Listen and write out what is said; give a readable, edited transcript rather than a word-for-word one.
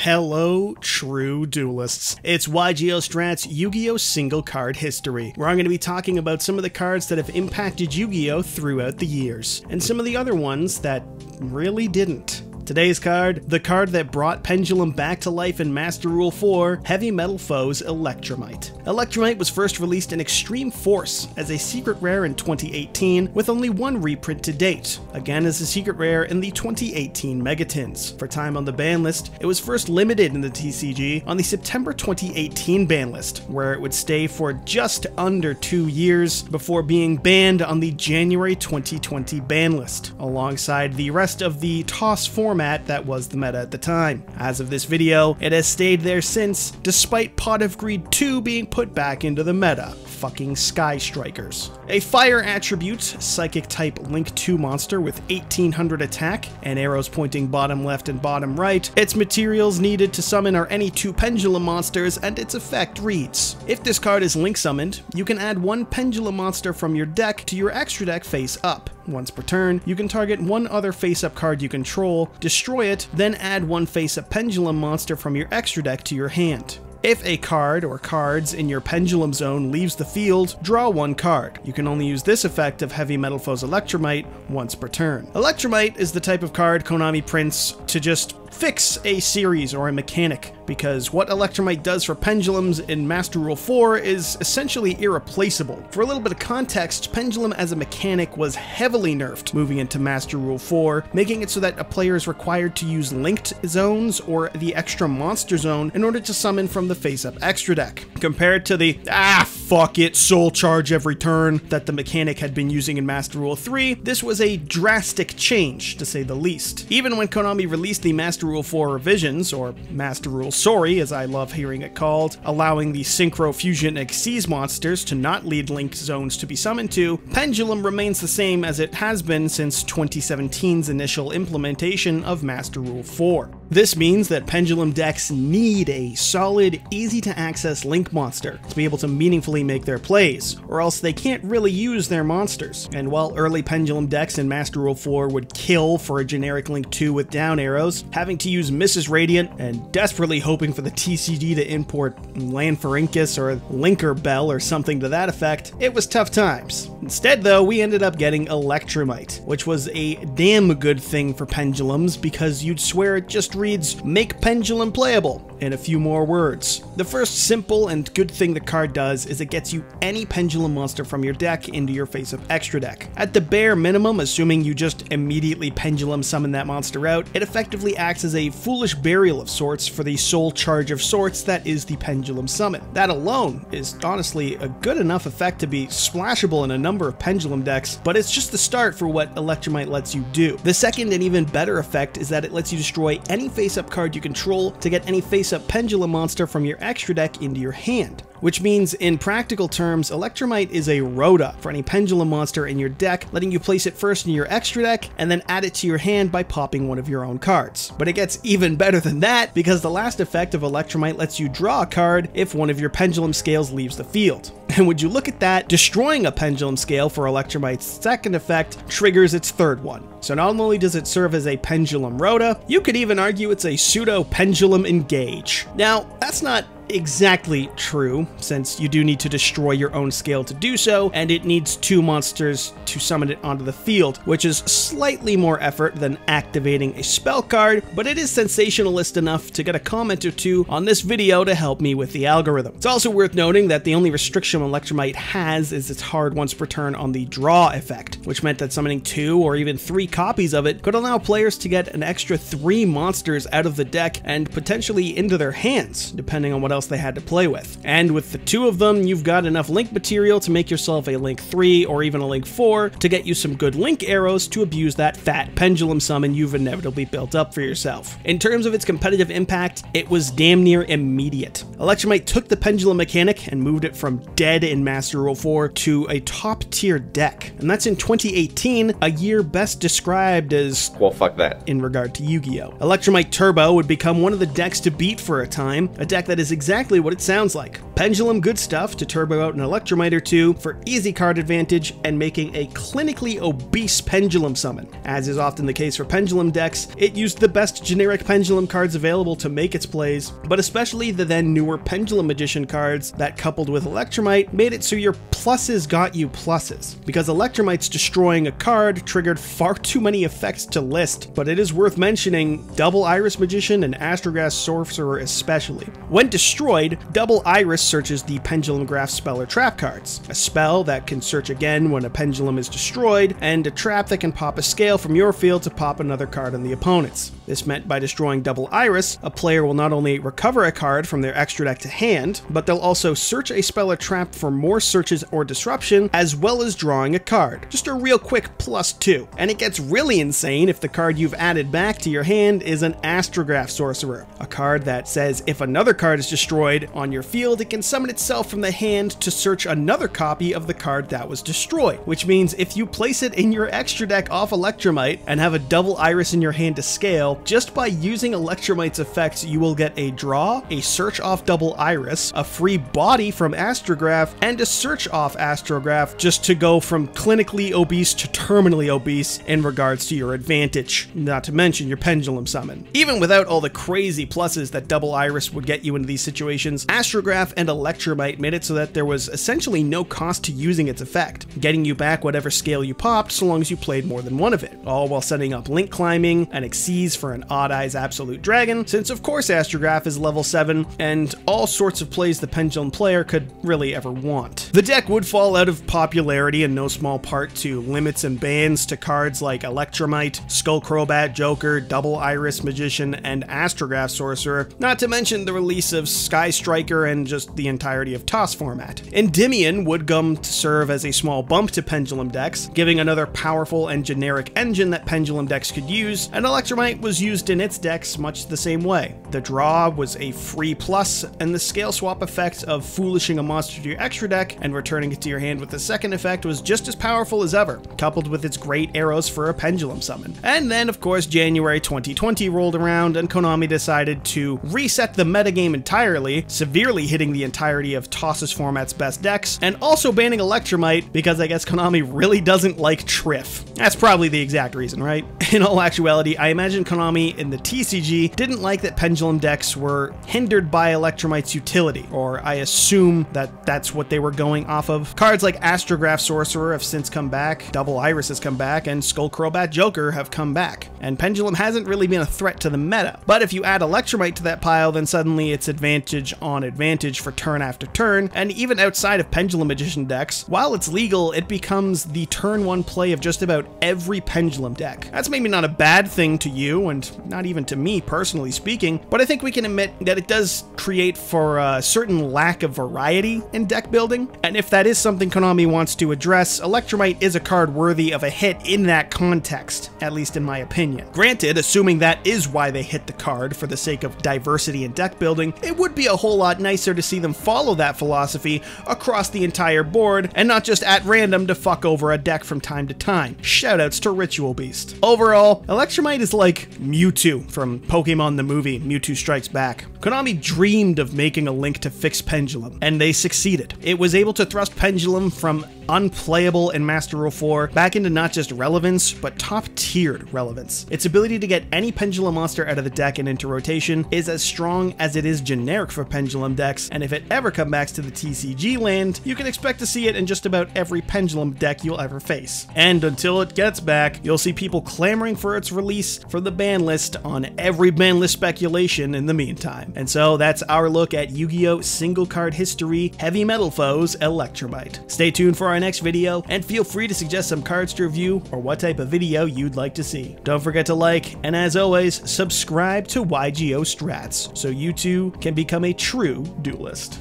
Hello, true duelists. It's YGO Strat's Yu-Gi-Oh! Single Card History, where I'm going to be talking about some of the cards that have impacted Yu-Gi-Oh! Throughout the years, and some of the other ones that really didn't. Today's card, the card that brought Pendulum back to life in Master Rule 4, Heavy Metal Foes Electrumite. Electrumite was first released in Extreme Force as a secret rare in 2018, with only one reprint to date, again as a secret rare in the 2018 Megatins. For time on the ban list, it was first limited in the TCG on the September 2018 ban list, where it would stay for just under 2 years before being banned on the January 2020 ban list, alongside the rest of the Toss format that was the meta at the time. As of this video, it has stayed there since, despite Pot of Greed 2 being put back into the meta. Fucking Sky Strikers. A fire attribute, psychic type Link 2 monster with 1800 attack and arrows pointing bottom left and bottom right. Its materials needed to summon are any 2 pendulum monsters, and its effect reads: if this card is link summoned, you can add 1 pendulum monster from your deck to your extra deck face up. Once per turn, you can target 1 other face-up card you control, destroy it, then add 1 face-up pendulum monster from your extra deck to your hand. If a card or cards in your Pendulum Zone leaves the field, draw 1 card. You can only use this effect of Heavy Metal Foes Electrumite once per turn. Electrumite is the type of card Konami prints to just fix a series or a mechanic, because what Electrumite does for Pendulums in Master Rule 4 is essentially irreplaceable. For a little bit of context, Pendulum as a mechanic was heavily nerfed moving into Master Rule 4, making it so that a player is required to use linked zones or the extra monster zone in order to summon from the face-up extra deck, compared to the fuck it, soul charge every turn that the mechanic had been using in Master Rule 3. This was a drastic change, to say the least. Even when Konami released the Master Rule 4 revisions, or Master Rule Sorry as I love hearing it called, allowing the Synchro Fusion Xyz monsters to not lead link zones to be summoned to, Pendulum remains the same as it has been since 2017's initial implementation of Master Rule 4. This means that Pendulum decks need a solid, easy-to-access link monster to be able to meaningfully make their plays, or else they can't really use their monsters. And while early Pendulum decks in Master Rule 4 would kill for a generic Link 2 with down arrows, having to use Mrs. Radiant and desperately hoping for the TCG to import Lanfarincus or Linker Bell or something to that effect, it was tough times. Instead though, we ended up getting Electrumite, which was a damn good thing for Pendulums because you'd swear it just reads, "Make Pendulum playable," in a few more words. The first simple and good thing the card does is it gets you any Pendulum monster from your deck into your face-up extra deck. At the bare minimum, assuming you just immediately Pendulum summon that monster out, it effectively acts as a foolish burial of sorts for the soul charge of sorts that is the Pendulum summon. That alone is honestly a good enough effect to be splashable in a number of Pendulum decks, but it's just the start for what Electrumite lets you do. The second and even better effect is that it lets you destroy any face-up card you control to get any face-up Pendulum monster from your extra deck into your hand. Which means, in practical terms, Electrumite is a Rhoda for any Pendulum monster in your deck, letting you place it first in your extra deck, and then add it to your hand by popping one of your own cards. But it gets even better than that, because the last effect of Electrumite lets you draw a card if one of your Pendulum scales leaves the field. And would you look at that, destroying a Pendulum scale for Electrumite's second effect triggers its third one. So not only does it serve as a Pendulum Rhoda, you could even argue it's a pseudo-Pendulum Engage. Now, that's not exactly true, since you do need to destroy your own scale to do so, and it needs 2 monsters to summon it onto the field, which is slightly more effort than activating a spell card, but it is sensationalist enough to get a comment or 2 on this video to help me with the algorithm. It's also worth noting that the only restriction Electrumite has is its hard once per turn on the draw effect, which meant that summoning 2 or even 3 copies of it could allow players to get an extra 3 monsters out of the deck and potentially into their hands, depending on what else they had to play with. And with the 2 of them, you've got enough link material to make yourself a Link 3 or even a Link 4 to get you some good link arrows to abuse that fat Pendulum summon you've inevitably built up for yourself. In terms of its competitive impact, it was damn near immediate. Electrumite took the Pendulum mechanic and moved it from dead in Master Rule 4 to a top tier deck. And that's in 2018, a year best described as, well, fuck that, in regard to Yu-Gi-Oh! Electrumite Turbo would become one of the decks to beat for a time, a deck that is exactly what it sounds like. Pendulum good stuff to turbo out an Electrumite or two for easy card advantage and making a clinically obese Pendulum summon. As is often the case for Pendulum decks, it used the best generic Pendulum cards available to make its plays, but especially the then newer Pendulum Magician cards that, coupled with Electrumite, made it so your pluses got you pluses. Because Electrumite's destroying a card triggered far too many effects to list, but it is worth mentioning Double Iris Magician and Astrograph Sorcerer especially. When destroyed, Double Iris searches the Pendulum Graph spell or trap cards, a spell that can search again when a pendulum is destroyed, and a trap that can pop a scale from your field to pop another card on the opponent's. This meant by destroying Double Iris, a player will not only recover a card from their extra deck to hand, but they'll also search a spell or trap for more searches or disruption, as well as drawing a card. Just a real quick +2. And it gets really insane if the card you've added back to your hand is an Astrograph Sorcerer, a card that says if another card is destroyed on your field, it can summon itself from the hand to search another copy of the card that was destroyed, which means if you place it in your extra deck off Electrumite and have a Double Iris in your hand to scale, just by using Electrumite's effects, you will get a draw, a search off Double Iris, a free body from Astrograph, and a search off Astrograph, just to go from clinically obese to terminally obese in regards to your advantage, not to mention your Pendulum summon. Even without all the crazy pluses that Double Iris would get you into these situations, Astrograph and Electrumite made it so that there was essentially no cost to using its effect, getting you back whatever scale you popped so long as you played more than one of it, all while setting up Link Climbing and Xyz for an Odd Eyes Absolute Dragon, since of course Astrograph is level 7, and all sorts of plays the Pendulum player could really ever want. The deck would fall out of popularity in no small part to limits and bans to cards like Electrumite, Skullcrobat Joker, Double Iris Magician, and Astrograph Sorcerer, not to mention the release of Sky Striker and just the entirety of TOS format. Endymion would come to serve as a small bump to Pendulum decks, giving another powerful and generic engine that Pendulum decks could use, and Electrumite was used in its decks much the same way. The draw was a free plus, and the scale swap effect of foolishing a monster to your extra deck and returning it to your hand with the second effect was just as powerful as ever, coupled with its great arrows for a Pendulum summon. And then of course January 2020 rolled around and Konami decided to reset the metagame entirely, severely hitting the entirety of TOS's format's best decks, and also banning Electrumite because I guess Konami really doesn't like Triff. That's probably the exact reason, right? In all actuality, I imagine Konami in the TCG didn't like that Pendulum decks were hindered by Electrumite's utility, or I assume that that's what they were going off of. Cards like Astrograph Sorcerer have since come back, Double Iris has come back, and Skullcrobat Joker have come back, and Pendulum hasn't really been a threat to the meta. But if you add Electrumite to that pile, then suddenly it's advantage on advantage for turn after turn, and even outside of Pendulum Magician decks, while it's legal, it becomes the turn 1 play of just about every Pendulum deck. That's maybe not a bad thing to you, and not even to me personally speaking, but I think we can admit that it does create for a certain lack of variety in deck building, and if that is something Konami wants to address, Electrumite is a card worthy of a hit in that context, at least in my opinion. Granted, assuming that is why they hit the card for the sake of diversity in deck building, it would be a whole lot nicer to see them follow that philosophy across the entire board, and not just at random to fuck over a deck from time to time. Shoutouts to Ritual Beast. Overall, Electrumite is like Mewtwo from Pokemon the movie Mewtwo Strikes Back. Konami dreamed of making a Link to fix Pendulum, and they succeeded. It was able to thrust Pendulum from unplayable in Master Rule 4 back into not just relevance, but top-tiered relevance. Its ability to get any Pendulum monster out of the deck and into rotation is as strong as it is generic for Pendulum decks, and if it ever comes back to the TCG land, you can expect to see it in just about every Pendulum deck you'll ever face. And until it gets back, you'll see people clamoring for its release from the ban list on every ban list speculation in the meantime. And so that's our look at Yu-Gi-Oh! Single Card History Heavy Metal Foes Electrumite. Stay tuned for our next video, and feel free to suggest some cards to review or what type of video you'd like to see. Don't forget to like, and as always, subscribe to YGO Strats so you too can become a true duelist.